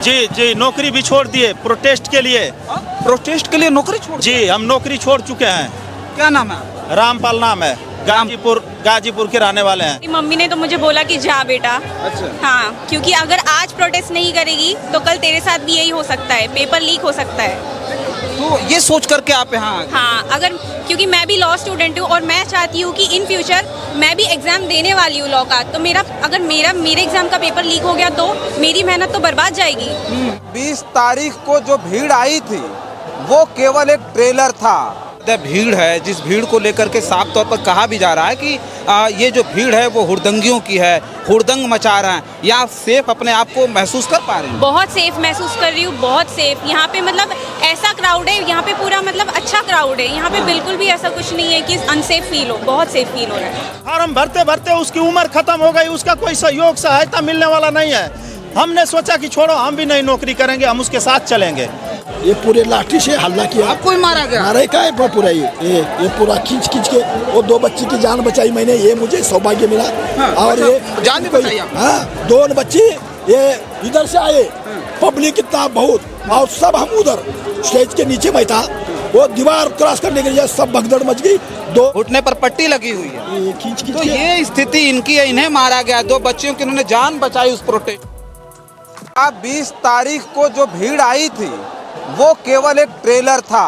जी जी, नौकरी भी छोड़ दिए प्रोटेस्ट के लिए। प्रोटेस्ट के लिए नौकरी छोड़? जी, हम नौकरी छोड़ चुके हैं। क्या नाम है? रामपाल नाम है, गाजीपुर के रहने वाले हैं। मम्मी ने तो मुझे बोला कि जा बेटा। अच्छा। हाँ, क्योंकि अगर आज प्रोटेस्ट नहीं करेगी तो कल तेरे साथ भी यही हो सकता है, पेपर लीक हो सकता है। तो ये सोच करके आप यहाँ आ गए? हाँ, अगर क्योंकि मैं भी लॉ स्टूडेंट हूँ और मैं चाहती हूँ कि इन फ्यूचर मैं भी एग्जाम देने वाली हूँ लॉ का, तो अगर मेरे एग्जाम का पेपर लीक हो गया तो मेरी मेहनत तो बर्बाद जाएगी। 20 तारीख को जो भीड़ आई थी वो केवल एक ट्रेलर था। भीड़ है, जिस भीड़ को लेकर के साफ तौर पर कहा भी जा रहा है कि ये जो भीड़ है वो हुड़दंगियों की है, हुड़दंग मचा रहे हैं। या आप सेफ अपने आप को महसूस कर पा रही हैं? बहुत सेफ महसूस कर रही हूँ, बहुत सेफ। यहाँ पे मतलब ऐसा क्राउड है, यहाँ पे पूरा मतलब अच्छा क्राउड है। यहाँ पे बिल्कुल भी ऐसा कुछ नहीं है कि अनसेफ फील हो, बहुत सेफ फील हो रहा है। फॉर्म भरते भरते उसकी उम्र खत्म हो गई, उसका कोई सहयोग सहायता मिलने वाला नहीं है। हमने सोचा कि छोड़ो, हम भी नहीं नौकरी करेंगे, हम उसके साथ चलेंगे। ये पूरे लाठी से हल्ला किया। आपको ही मारा गया? मारे का है पूरा ये पूरा खींच के वो 2 बच्ची की जान बचाई मैंने, ये मुझे सौभाग्य मिला। हाँ, और अच्छा, ये जान भी बचाई आपने? हाँ, 2 बच्ची ये इधर से आए, पब्लिक इतना बहुत, और सब हम उधर स्टेज के नीचे बैठा, वो दीवार क्रॉस करने के लिए सब भगदड़ मच गई। 2 घुटने पर पट्टी लगी हुई है। ये खींच तो के ये स्थिति इनकी है, इन्हें मारा गया। 2 बच्चियों की उन्होंने जान बचाई उस प्रोटेस्ट। 20 तारीख को जो भीड़ आई थी वो केवल एक ट्रेलर था।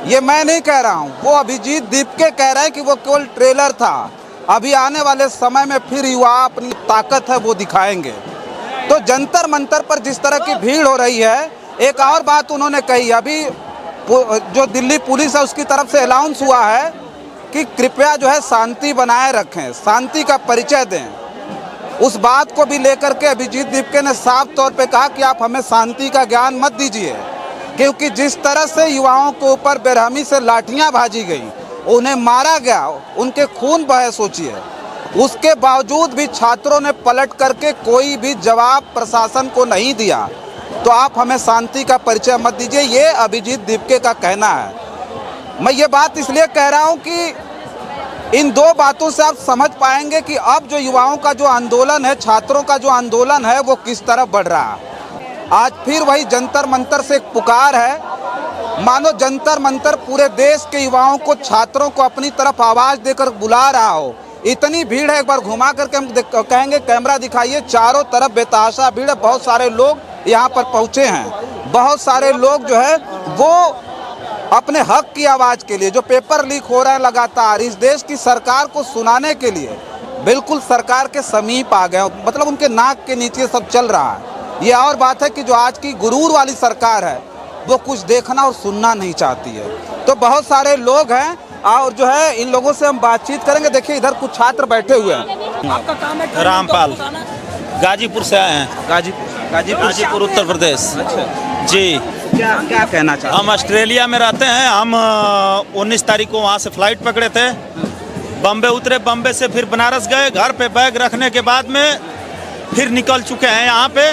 ये मैं नहीं कह रहा हूँ, वो अभिजीत दीपके कह रहे हैं कि वो केवल ट्रेलर था। अभी आने वाले समय में फिर युवा अपनी ताकत है वो दिखाएंगे। तो जंतर मंतर पर जिस तरह की भीड़ हो रही है, एक और बात उन्होंने कही, अभी जो दिल्ली पुलिस है उसकी तरफ से अनाउंस हुआ है कि कृपया जो है शांति बनाए रखें, शांति का परिचय दें। उस बात को भी लेकर के अभिजीत दीपके ने साफ तौर पे कहा कि आप हमें शांति का ज्ञान मत दीजिए, क्योंकि जिस तरह से युवाओं के ऊपर बेरहमी से लाठियां भाजी गई, उन्हें मारा गया, उनके खून बहे, सोचिए। उसके बावजूद भी छात्रों ने पलट करके कोई भी जवाब प्रशासन को नहीं दिया। तो आप हमें शांति का परिचय मत दीजिए, ये अभिजीत दीपके का कहना है। मैं ये बात इसलिए कह रहा हूँ कि इन 2 बातों से आप समझ पाएंगे कि अब जो युवाओं का जो आंदोलन है, छात्रों का जो आंदोलन है, वो किस तरफ बढ़ रहा है। आज फिर वही जंतर मंतर से एक पुकार है, मानो जंतर मंतर पूरे देश के युवाओं को, छात्रों को अपनी तरफ आवाज़ देकर बुला रहा हो। इतनी भीड़ है, एक बार घुमा करके हम कहेंगे, कैमरा दिखाइए, चारों तरफ बेतहाशा भीड़ है। बहुत सारे लोग यहाँ पर पहुँचे हैं, बहुत सारे लोग जो है वो अपने हक की आवाज़ के लिए, जो पेपर लीक हो रहे हैं लगातार, इस देश की सरकार को सुनाने के लिए बिल्कुल सरकार के समीप आ गए, मतलब उनके नाक के नीचे सब चल रहा है। ये और बात है कि जो आज की गुरूर वाली सरकार है वो कुछ देखना और सुनना नहीं चाहती है। तो बहुत सारे लोग हैं और जो है इन लोगों से हम बातचीत करेंगे। देखिए इधर कुछ छात्र बैठे हुए हैं। आपका काम है? रामपाल, गाजीपुर से आए हैं। गाजीपुर उत्तर प्रदेश। अच्छा जी, क्या कहना चाहते हैं? हम ऑस्ट्रेलिया में रहते हैं। हम 19 तारीख को वहाँ से फ्लाइट पकड़े थे, बम्बे उतरे, बम्बे से फिर बनारस गए। घर पे बैग रखने के बाद में फिर निकल चुके हैं। यहाँ पे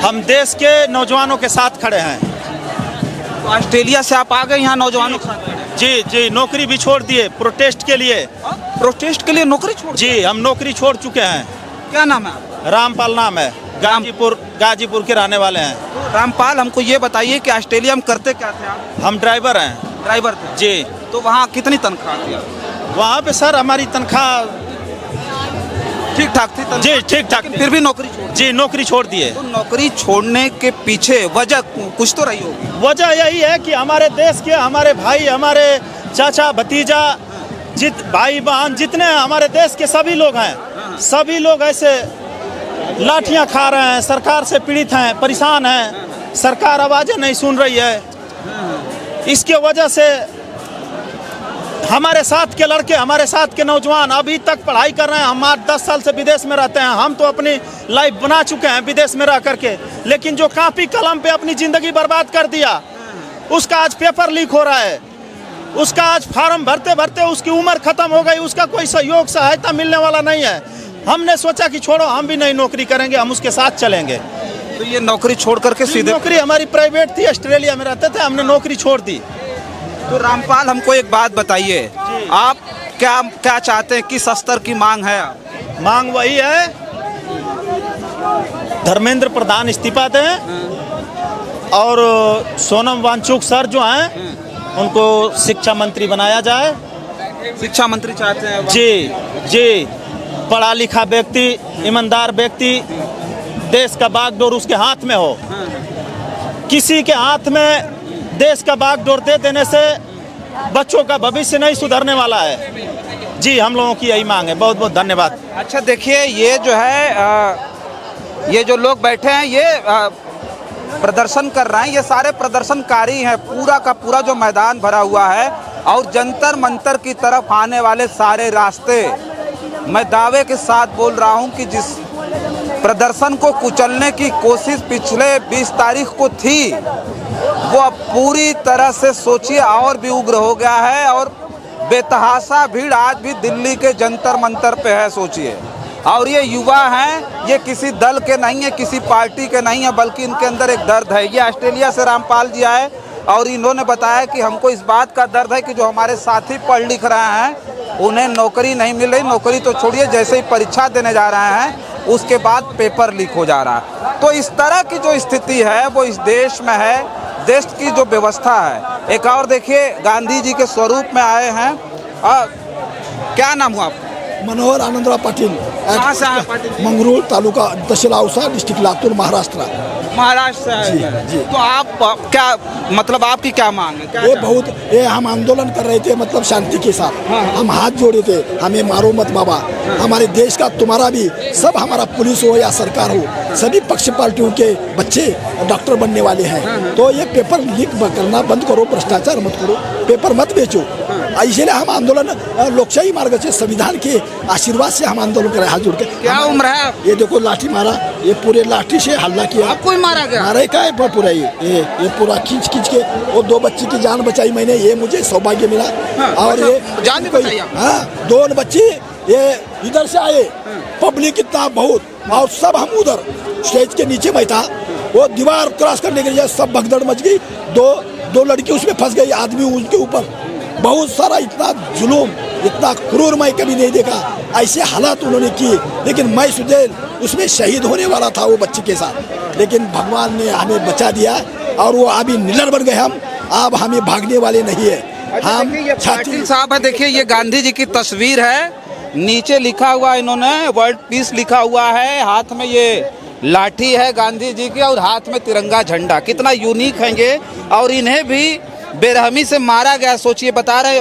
हम देश के नौजवानों के साथ खड़े हैं। तो ऑस्ट्रेलिया से आप आ गए यहाँ नौजवानों के साथ? जी जी, नौकरी भी छोड़ दिए प्रोटेस्ट के लिए। प्रोटेस्ट के लिए नौकरी छोड़? जी, हम नौकरी छोड़ चुके हैं। क्या नाम है आपका? रामपाल नाम है, गाजीपुर के रहने वाले हैं। तो रामपाल, हमको ये बताइए कि ऑस्ट्रेलिया में करते क्या थे आप? हम ड्राइवर हैं। ड्राइवर थे? जी। तो वहाँ कितनी तनख्वाह थी? वहाँ पे सर हमारी तनख्वाह ठीक ठाक थी? जी ठीक ठाक। फिर भी नौकरी छोड़? जी, नौकरी छोड़ दिए। तो नौकरी छोड़ने के पीछे वजह कुछ तो रही होगी? वजह यही है कि हमारे देश के, हमारे भाई, हमारे चाचा भतीजा, भाई बहन, जितने हमारे देश के सभी लोग हैं, सभी लोग ऐसे लाठियां खा रहे हैं, सरकार से पीड़ित हैं, परेशान हैं, सरकार आवाज़ें नहीं सुन रही है। इसके वजह से हमारे साथ के लड़के, हमारे साथ के नौजवान अभी तक पढ़ाई कर रहे हैं। हम 8-10 साल से विदेश में रहते हैं, हम तो अपनी लाइफ बना चुके हैं विदेश में रह करके, लेकिन जो कापी कलम पे अपनी ज़िंदगी बर्बाद कर दिया, उसका आज पेपर लीक हो रहा है, उसका आज फॉर्म भरते भरते उसकी उम्र खत्म हो गई, उसका कोई सहयोग सहायता मिलने वाला नहीं है। हमने सोचा कि छोड़ो, हम भी नहीं नौकरी करेंगे, हम उसके साथ चलेंगे। तो ये नौकरी छोड़ करके सीधे? नौकरी हमारी प्राइवेट थी, ऑस्ट्रेलिया में रहते थे, हमने नौकरी छोड़ दी। तो रामपाल, हमको एक बात बताइए, आप क्या चाहते हैं, किस स्तर की मांग है? मांग वही है धर्मेंद्र प्रधान इस्तीफा दें और सोनम वांगचुक सर जो हैं उनको शिक्षा मंत्री बनाया जाए। शिक्षा मंत्री चाहते हैं जी जी, पढ़ा लिखा व्यक्ति, ईमानदार व्यक्ति, देश का बागडोर उसके हाथ में हो। किसी के हाथ में देश का बागडोर दे देने से बच्चों का भविष्य नहीं सुधरने वाला है। जी, हम लोगों की यही मांग है। बहुत बहुत धन्यवाद। अच्छा देखिए, ये जो है ये जो लोग बैठे हैं ये प्रदर्शन कर रहे हैं, ये सारे प्रदर्शनकारी हैं। पूरा का पूरा जो मैदान भरा हुआ है और जंतर मंतर की तरफ आने वाले सारे रास्ते, मैं दावे के साथ बोल रहा हूं कि जिस प्रदर्शन को कुचलने की कोशिश पिछले 20 तारीख को थी, वो अब पूरी तरह से सोचिए और भी उग्र हो गया है। और बेतहाशा भीड़ आज भी दिल्ली के जंतर मंतर पे है, सोचिए। और ये युवा हैं, ये किसी दल के नहीं है, किसी पार्टी के नहीं है, बल्कि इनके अंदर एक दर्द है। ये ऑस्ट्रेलिया से रामपाल जी आए और इन्होंने बताया कि हमको इस बात का दर्द है कि जो हमारे साथी पढ़ लिख रहे हैं उन्हें नौकरी नहीं मिल रही। नौकरी तो छोड़िए, जैसे ही परीक्षा देने जा रहे हैं उसके बाद पेपर लीक हो जा रहा है। तो इस तरह की जो स्थिति है वो इस देश में है, देश की जो व्यवस्था है। एक और देखिए, गांधी जी के स्वरूप में आए हैं। क्या नाम हुआ आपका? मनोहर आनंदराव पाटील। कहाँ से आए पाटील जी? मंगरूळ तालुका तहसील औसा, डिस्ट्रिक्ट लातूर, महाराष्ट्र। महाराष्ट्र से आए हैं। जी। तो आप क्या मतलब आपकी क्या मांग है? क्या ये बहुत ये हम आंदोलन कर रहे थे, मतलब शांति के साथ। हम हाथ जोड़े थे, हमें मारो मत बाबा। हमारे देश का तुम्हारा भी सब, हमारा पुलिस हो या सरकार हो, सभी पक्ष पार्टियों के बच्चे डॉक्टर बनने वाले हैं। तो ये पेपर लीक करना बंद करो, भ्रष्टाचार मत करो, पेपर मत बेचो। इसलिए हम आंदोलन लोकशाही मार्ग से, संविधान के आशीर्वाद से हम आंदोलन कर रहे हैं, हाथ जोड़ के। क्या उम्र है? ये देखो लाठी मारा, ये पूरे लाठी से हल्ला किया। आपको ही मारा गया? मारे का है पूरा, ये पूरा खींच के वो 2 बच्ची की जान बचाई मैंने, ये मुझे सौभाग्य मिला। और ये जान भी बचाई आपने? हाँ, 2 बच्ची ये इधर से आए, पब्लिक इतना बहुत, और सब हम उधर स्टेज के नीचे बैठा, वो दीवार क्रॉस करने के लिए सब भगदड़ मच गई। दो लड़की उसमें फंस गई, आदमी उसके ऊपर। बहुत सारा इतना जुलूम, इतना क्रूर मैं कभी नहीं देखा। ऐसे हालात उन्होंने किए, लेकिन मैं सुदेल उसमें शहीद होने वाला था वो बच्चे के साथ, लेकिन भगवान ने हमें बचा दिया। और वो अभी निडर बन गए हम, अब हमें भागने वाले नहीं है। हम पाटिल साहब है, देखिए ये गांधी जी की तस्वीर है, नीचे लिखा हुआ इन्होंने वर्ल्ड पीस लिखा हुआ है, हाथ में ये लाठी है गांधी जी की और हाथ में तिरंगा झंडा। कितना यूनिक है ये। और इन्हें भी बेरहमी से मारा गया, सोचिए, बता रहे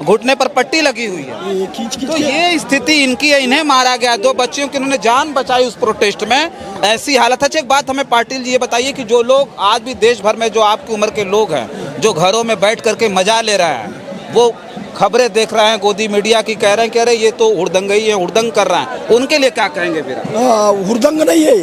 घुटने पर पट्टी लगी हुई है। तो ये स्थिति इनकी है, इन्हें मारा गया। 2 बच्चियों की उन्होंने जान बचाई उस प्रोटेस्ट में, ऐसी हालत है। एक बात हमें पाटिल जी ये बताइए कि जो लोग आज भी देश भर में, जो आपकी उम्र के लोग हैं, जो घरों में बैठ करके मजा ले रहे हैं, वो खबरें देख रहे हैं गोदी मीडिया की, कह रहे हैं कि अरे ये तो हुड़दंगई है, हुड़दंग कर रहे हैं, उनके लिए क्या कहेंगे फिर? हुड़दंग नहीं है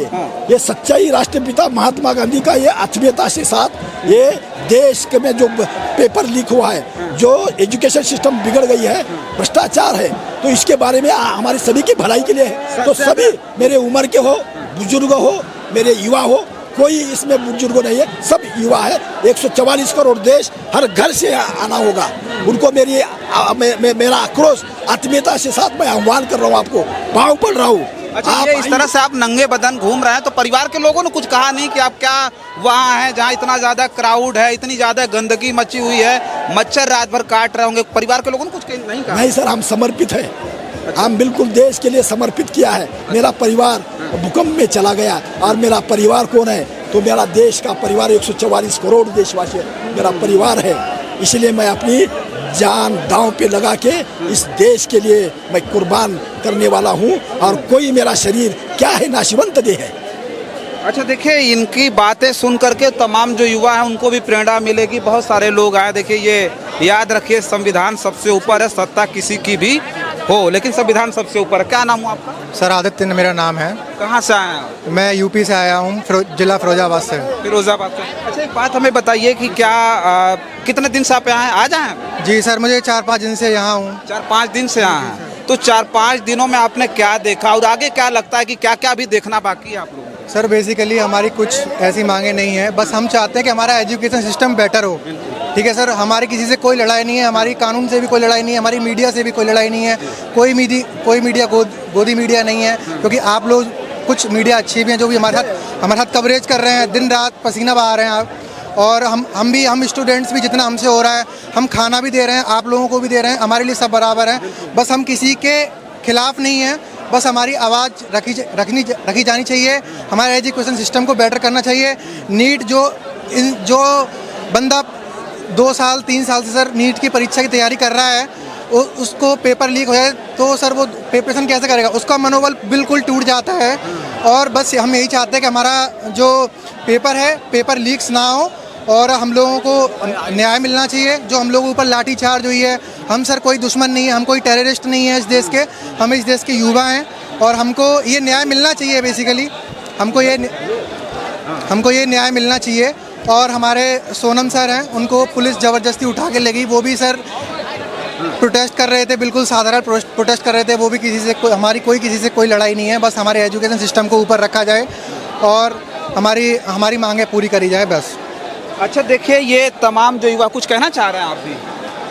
ये सच्चाई राष्ट्रपिता महात्मा गांधी का ये आत्मीयता के साथ, ये देश के में जो पेपर लीक हुआ है, जो एजुकेशन सिस्टम बिगड़ गई है, भ्रष्टाचार है, तो इसके बारे में हमारे सभी की भलाई के लिए है। तो सभी, मेरे उम्र के हो, बुजुर्ग हो, मेरे युवा हो, कोई इसमें बुजुर्ग नहीं है, सब युवा है। 144 करोड़ देश, हर घर से आना होगा उनको। मेरा आक्रोश आत्मीयता के साथ मैं आह्वान कर रहा हूँ, आपको पाँव पड़ रहा हूँ। अच्छा, ये इस तरह से आप नंगे बदन घूम रहे हैं, तो परिवार के लोगों ने कुछ कहा नहीं कि आप क्या वहाँ हैं जहाँ इतना ज़्यादा क्राउड है, इतनी ज़्यादा गंदगी मची हुई है, मच्छर रात भर काट रहे होंगे, परिवार के लोगों ने कुछ नहीं कहा? नहीं सर, हम समर्पित हैं। हम बिल्कुल देश के लिए समर्पित किया है। मेरा परिवार भूकंप में चला गया, और मेरा परिवार कौन है? तो मेरा देश का परिवार 144 करोड़ देशवासी मेरा परिवार है। इसलिए मैं अपनी जान दांव पे लगा के इस देश के लिए मैं कुर्बान करने वाला हूँ। और कोई मेरा शरीर क्या है, नाशिवंत देह है। अच्छा देखिए, इनकी बातें सुन करके तमाम जो युवा हैं उनको भी प्रेरणा मिलेगी। बहुत सारे लोग आए, देखिए ये याद रखिए, संविधान सबसे ऊपर है, सत्ता किसी की भी हो, लेकिन संविधान सबसे ऊपर है। क्या नाम हुआ आपका? सर आदित्य मेरा नाम है। कहाँ से आए हैं? मैं यूपी से आया हूँ, जिला फिरोजाबाद से। फिरोजाबाद से। अच्छा, एक बात हमें बताइए कि क्या कितने दिन से आप यहाँ हैं? आज आए हैं? जी सर, मुझे 4-5 दिन से यहाँ हूँ। 4-5 दिन से आए हैं। तो 4-5 दिनों में आपने क्या देखा और आगे क्या लगता है कि क्या क्या अभी देखना बाकी है आप लोगों को? सर बेसिकली हमारी कुछ ऐसी मांगे नहीं है, बस हम चाहते हैं कि हमारा एजुकेशन सिस्टम बेटर हो। ठीक है सर, हमारी किसी से कोई लड़ाई नहीं है, हमारी कानून से भी कोई लड़ाई नहीं है, हमारी मीडिया से भी कोई लड़ाई नहीं है, कोई मीडिया गोदी मीडिया नहीं है, क्योंकि आप लोग कुछ मीडिया अच्छी भी हैं जो भी हमारे साथ कवरेज कर रहे हैं, दिन रात पसीना बहा रहे हैं आप। और हम स्टूडेंट्स भी जितना हमसे हो रहा है, हम खाना भी दे रहे हैं, आप लोगों को भी दे रहे हैं, हमारे लिए सब बराबर है। बस हम किसी के खिलाफ नहीं हैं, बस हमारी आवाज़ रखी जानी चाहिए। हमारे एजुकेशन सिस्टम को बेटर करना चाहिए। नीट जो बंदा 2 साल 3 साल से सर नीट की परीक्षा की तैयारी कर रहा है, उसको पेपर लीक हो जाए तो सर वो प्रिपरेशन कैसे करेगा, उसका मनोबल बिल्कुल टूट जाता है। और बस हम यही चाहते हैं कि हमारा जो पेपर है, पेपर लीक्स ना हो और हम लोगों को न्याय मिलना चाहिए। जो हम लोगों के ऊपर लाठीचार्ज हुई है, हम सर कोई दुश्मन नहीं है, हम कोई टेररिस्ट नहीं है इस देश के, हम इस देश के युवा हैं और हमको ये न्याय मिलना चाहिए। बेसिकली हमको ये न्याय मिलना चाहिए। और हमारे सोनम सर हैं, उनको पुलिस ज़बरदस्ती उठा के ले गई, वो भी सर प्रोटेस्ट कर रहे थे, बिल्कुल साधारण प्रोटेस्ट कर रहे थे। वो भी हमारी किसी से कोई लड़ाई नहीं है, बस हमारे एजुकेशन सिस्टम को ऊपर रखा जाए और हमारी मांगें पूरी करी जाए बस। अच्छा देखिए, ये तमाम जो युवा कुछ कहना चाह रहे हैं आप भी?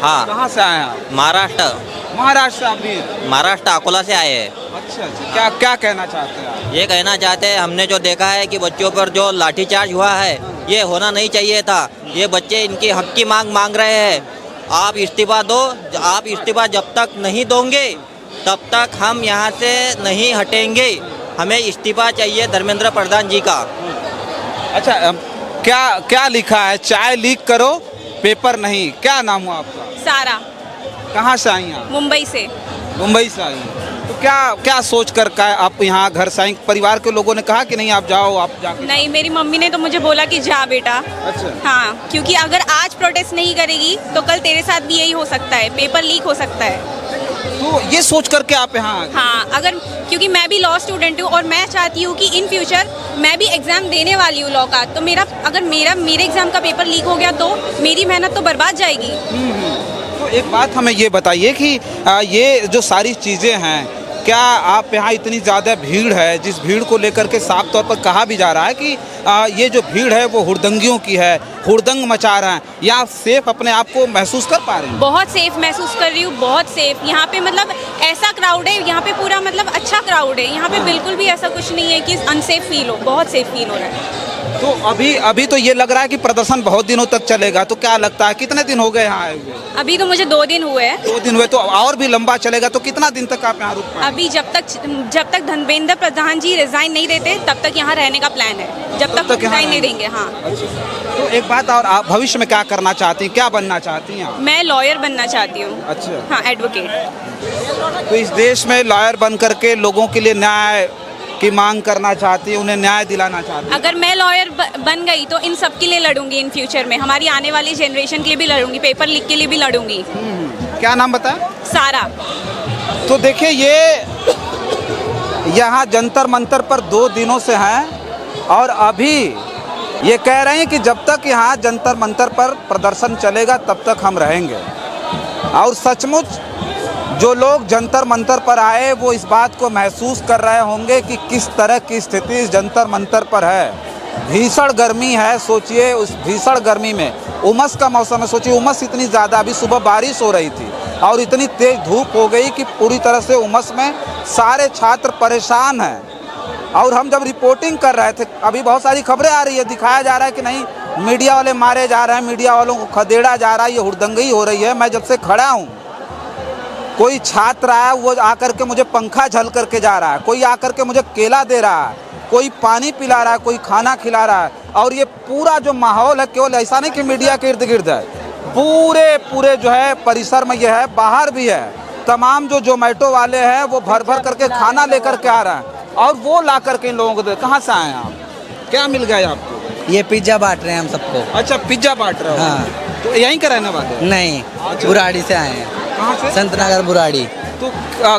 हाँ, कहाँ से आए हैं आप? महाराष्ट्र आप भी? महाराष्ट्र अकोला से आए हैं। अच्छा, क्या कहना चाहते हैं आप? ये कहना चाहते हैं, हमने जो देखा है कि बच्चों पर जो लाठीचार्ज हुआ है, ये होना नहीं चाहिए था। ये बच्चे इनकी हक की मांग रहे हैं। आप इस्तीफा दो, आप इस्तीफा जब तक नहीं दोगे तब तक हम यहाँ से नहीं हटेंगे। हमें इस्तीफा चाहिए धर्मेंद्र प्रधान जी का। अच्छा, क्या लिखा है? चाय लीक करो, पेपर नहीं। क्या नाम हुआ आपका? सारा। कहाँ से आई हैं? मुंबई से। मुंबई से आई हैं। तो क्या सोच कर आप यहाँ घर से आई? परिवार के लोगों ने कहा कि नहीं आप जाओ, आप जाके? नहीं, मेरी मम्मी ने तो मुझे बोला कि जा बेटा। अच्छा। हाँ, क्योंकि अगर आज प्रोटेस्ट नहीं करेगी तो कल तेरे साथ भी यही हो सकता है, पेपर लीक हो सकता है। तो ये सोच करके आप यहाँ? हाँ, क्योंकि मैं भी लॉ स्टूडेंट हूँ और मैं चाहती हूँ कि इन फ्यूचर मैं भी एग्ज़ाम देने वाली हूँ लॉ का। तो मेरे एग्ज़ाम का पेपर लीक हो गया तो मेरी मेहनत तो बर्बाद जाएगी। तो एक बात हमें ये बताइए कि ये जो सारी चीज़ें हैं, क्या आप यहाँ इतनी ज़्यादा भीड़ है, जिस भीड़ को लेकर के साफ तौर पर कहा भी जा रहा है कि ये जो भीड़ है वो हुड़दंगियों की है, हुड़दंग मचा रहे हैं, या आप सेफ अपने आप को महसूस कर पा रहे हैं? बहुत सेफ महसूस कर रही हूँ, बहुत सेफ। यहाँ पे मतलब ऐसा क्राउड है, यहाँ पे पूरा मतलब अच्छा क्राउड है। यहाँ पे बिल्कुल भी ऐसा कुछ नहीं है कि अनसेफ फील हो, बहुत सेफ फील हो रहा है। तो अभी तो ये लग रहा है कि प्रदर्शन बहुत दिनों तक चलेगा, तो क्या लगता है कितने दिन हो गए यहाँ आए हुए? अभी तो मुझे 2 दिन हुए हैं। 2 दिन हुए, तो और भी लंबा चलेगा, तो कितना दिन तक आप यहाँ रुक पाएंगे? अभी जब तक धर्मेंद्र प्रधान जी रिजाइन नहीं देते तब तक यहाँ रहने का प्लान है, जब तक रिजाइन नहीं देंगे। हाँ। तो एक बात और, आप भविष्य में क्या करना चाहती हैं, क्या बनना चाहती हैं आप? मैं लॉयर बनना चाहती हूँ। अच्छा। हाँ, एडवोकेट। तो इस देश में लॉयर बन करके लोगों के लिए न्याय की मांग करना चाहती है, उन्हें न्याय दिलाना चाहती है? अगर मैं लॉयर बन गई तो इन सब के लिए लड़ूंगी, इन फ्यूचर में हमारी आने वाली जनरेशन के लिए भी लड़ूंगी, पेपर लीक के लिए भी लड़ूंगी। क्या नाम बताया? सारा। तो देखिए, ये यहाँ जंतर मंतर पर 2 दिनों से हैं और अभी ये कह रहे हैं कि जब तक यहाँ जंतर मंतर पर प्रदर्शन चलेगा तब तक हम रहेंगे। और सचमुच जो लोग जंतर मंतर पर आए वो इस बात को महसूस कर रहे होंगे कि किस तरह की स्थिति इस जंतर मंतर पर है। भीषण गर्मी है, सोचिए उस भीषण गर्मी में, उमस का मौसम है, सोचिए उमस इतनी ज़्यादा। अभी सुबह बारिश हो रही थी और इतनी तेज धूप हो गई कि पूरी तरह से उमस में सारे छात्र परेशान हैं। और हम जब रिपोर्टिंग कर रहे थे, अभी बहुत सारी खबरें आ रही है, दिखाया जा रहा है कि नहीं मीडिया वाले मारे जा रहे हैं, मीडिया वालों को खदेड़ा जा रहा है, ये हुड़दंगी हो रही है। मैं जब से खड़ा हूँ, कोई छात्र आया वो आकर के मुझे पंखा झल करके जा रहा है, कोई आकर के मुझे केला दे रहा है, कोई पानी पिला रहा है, कोई खाना खिला रहा है। और ये पूरा जो माहौल है, केवल ऐसा नहीं कि मीडिया के इर्द गिर्द है, पूरे जो है परिसर में ये है, बाहर भी है। तमाम जो जोमेटो वाले हैं वो भर करके खाना लेकर के आ रहे हैं और वो ला करके इन लोगों को दे। कहाँ से आए हैं आप? क्या मिल गया आपको? ये पिज्जा बांट रहे हैं हम सबको। अच्छा, पिज्जा बांट रहे हो? हाँ। तो यहीं का रहने वाले? नहीं, बुराड़ी से आए हैं। कहाँ से? संत नगर बुराड़ी। तो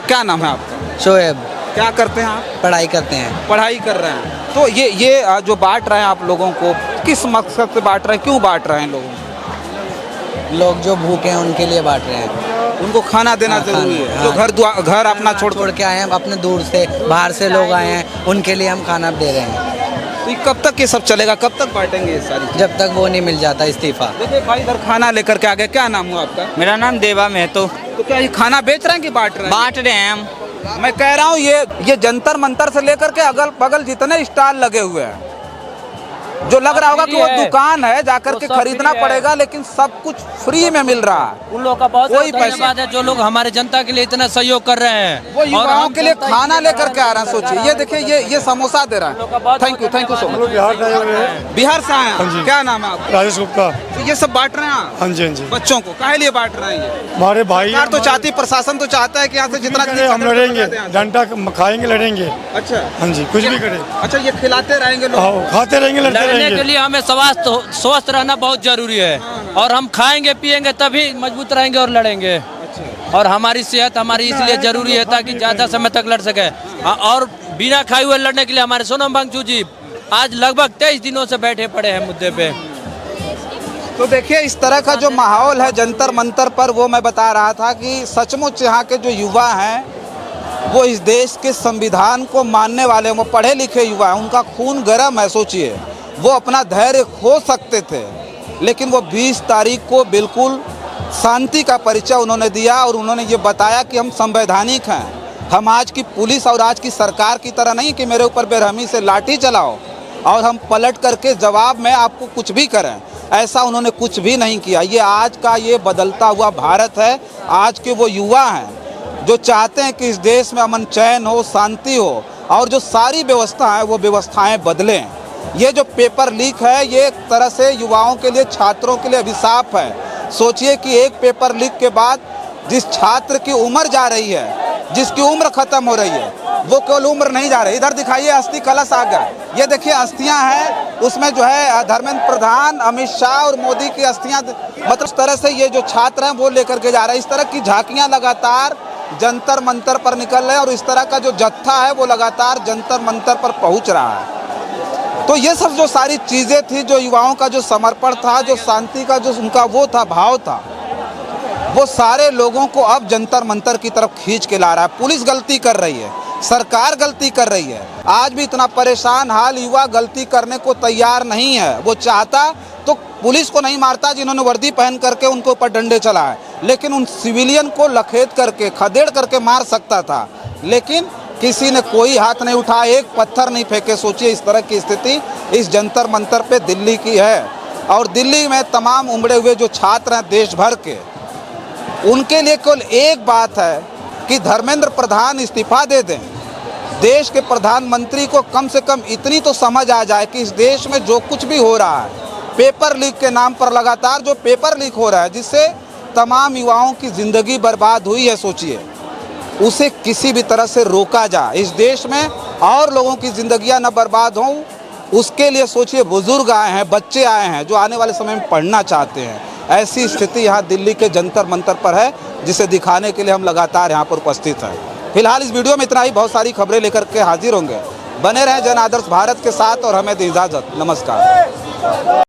क्या नाम है आपका? शोएब। क्या करते हैं आप? पढ़ाई करते हैं। पढ़ाई कर रहे हैं। तो ये जो बांट रहे हैं आप लोगों को, किस मकसद से बांट रहे हैं, क्यों बांट रहे हैं लोगों को? लोग जो भूखे हैं उनके लिए बांट रहे हैं। उनको खाना देना जरूरी है। हाँ। जो घर अपना छोड़ के आए हैं, अपने दूर से बाहर से लोग आए हैं, उनके लिए हम खाना दे रहे हैं। तो ये कब तक ये सब चलेगा, कब तक बांटेंगे ये सारी? जब तक वो नहीं मिल जाता इस्तीफा। देखिए भाई, इधर खाना लेकर के आ गए। क्या नाम हुआ आपका? मेरा नाम देवा महतो। तो क्या ये खाना बेच रहे हैं कि बांट रहे हैं? बांट रहे हैं हम। मैं कह रहा हूँ ये जंतर मंतर से लेकर के अगल बगल जितने स्टॉल लगे हुए हैं, जो लग रहा होगा कि वो दुकान है, जाकर के खरीदना पड़ेगा, लेकिन सब कुछ फ्री में मिल रहा है। उन लोगों का बहुत कोई धन्यवाद है जो लोग हमारे जनता के लिए इतना सहयोग कर रहे हैं। वो युवाओं के लिए खाना लेकर के आ रहे हैं। सोचिए, ये देखिए, ये समोसा दे रहा है। Thank you so much. Bihar से आए हैं, क्या नाम है आपका? राजेश गुप्ता। तो ये सब बांट रहे हैं आप? हाँ जी, हाँ जी। बच्चों को काहे लिए बांट रहे हैं? ये हमारे भाई सरकार तो चाहती, प्रशासन तो चाहता है कि यहाँ से जितना हम लड़ेंगे, डंडा खाएंगे, लड़ेंगे। अच्छा, हाँ जी, कुछ भी करें। अच्छा, ये खिलाते रहेंगे लोग, खाते रहेंगे, लड़ते लड़ने रहेंगे। के लिए हमें स्वस्थ रहना बहुत जरूरी है, और हम खाएंगे पिएंगे तभी मजबूत रहेंगे और लड़ेंगे। और हमारी सेहत हमारी इसलिए जरूरी है ताकि ज्यादा समय तक लड़ सके। और बिना खाए हुए लड़ने के लिए हमारे सोनम वांगचुक जी आज लगभग 23 दिनों से बैठे पड़े हैं मुद्दे पे। तो देखिए, इस तरह का जो माहौल है जंतर मंतर पर, वो मैं बता रहा था कि सचमुच यहाँ के जो युवा हैं, वो इस देश के संविधान को मानने वाले, वो पढ़े लिखे युवा हैं, उनका खून गर्म है। सोचिए, वो अपना धैर्य खो सकते थे, लेकिन वो 20 तारीख को बिल्कुल शांति का परिचय उन्होंने दिया और उन्होंने ये बताया कि हम संवैधानिक हैं। हम आज की पुलिस और आज की सरकार की तरह नहीं कि मेरे ऊपर बेरहमी से लाठी चलाओ और हम पलट करके जवाब में आपको कुछ भी करें। ऐसा उन्होंने कुछ भी नहीं किया। ये आज का ये बदलता हुआ भारत है। आज के वो युवा हैं जो चाहते हैं कि इस देश में अमन चैन हो, शांति हो, और जो सारी व्यवस्था है वो व्यवस्थाएं बदलें। ये जो पेपर लीक है, ये एक तरह से युवाओं के लिए, छात्रों के लिए अभिशाप है। सोचिए कि एक पेपर लीक के बाद जिस छात्र की उम्र जा रही है, जिसकी उम्र खत्म हो रही है, वो केवल उम्र नहीं जा रही। इधर दिखाइए, अस्थि कलश आ गया। ये देखिए अस्थियां हैं, उसमें जो है धर्मेंद्र प्रधान, अमित शाह और मोदी की अस्थियां, मतलब इस तरह से ये जो छात्र हैं वो लेकर के जा रहे हैं। इस तरह की झांकियां लगातार जंतर मंतर पर निकल रहे हैं और इस तरह का जो जत्था है वो लगातार जंतर मंतर पर पहुंच रहा है। तो ये सब जो सारी चीज़ें थी, जो युवाओं का जो समर्पण था, जो शांति का जो उनका वो था, भाव था, वो सारे लोगों को अब जंतर मंतर की तरफ खींच के ला रहा है। पुलिस गलती कर रही है, सरकार गलती कर रही है। आज भी इतना परेशान हाल युवा गलती करने को तैयार नहीं है। वो चाहता तो पुलिस को नहीं मारता जिन्होंने वर्दी पहन करके उनके ऊपर डंडे चलाए, लेकिन उन सिविलियन को लखेत करके, खदेड़ करके मार सकता था, लेकिन किसी ने कोई हाथ नहीं उठाया, एक पत्थर नहीं फेंके। सोचिए, इस तरह की स्थिति इस जंतर मंतर पे दिल्ली की है। और दिल्ली में तमाम उमड़े हुए जो छात्र हैं देश भर के, उनके लिए केवल एक बात है कि धर्मेंद्र प्रधान इस्तीफा दे दें। देश के प्रधानमंत्री को कम से कम इतनी तो समझ आ जाए कि इस देश में जो कुछ भी हो रहा है, पेपर लीक के नाम पर लगातार जो पेपर लीक हो रहा है, जिससे तमाम युवाओं की ज़िंदगी बर्बाद हुई है, सोचिए, उसे किसी भी तरह से रोका जाए। इस देश में और लोगों की ज़िंदगियां न बर्बाद हों, उसके लिए सोचिए, बुजुर्ग आए हैं, बच्चे आए हैं जो आने वाले समय में पढ़ना चाहते हैं। ऐसी स्थिति यहाँ दिल्ली के जंतर मंतर पर है, जिसे दिखाने के लिए हम लगातार यहाँ पर उपस्थित हैं। फिलहाल इस वीडियो में इतना ही। बहुत सारी खबरें लेकर के हाजिर होंगे। बने रहें जन आदर्श भारत के साथ और हमें दी इजाज़त। नमस्कार।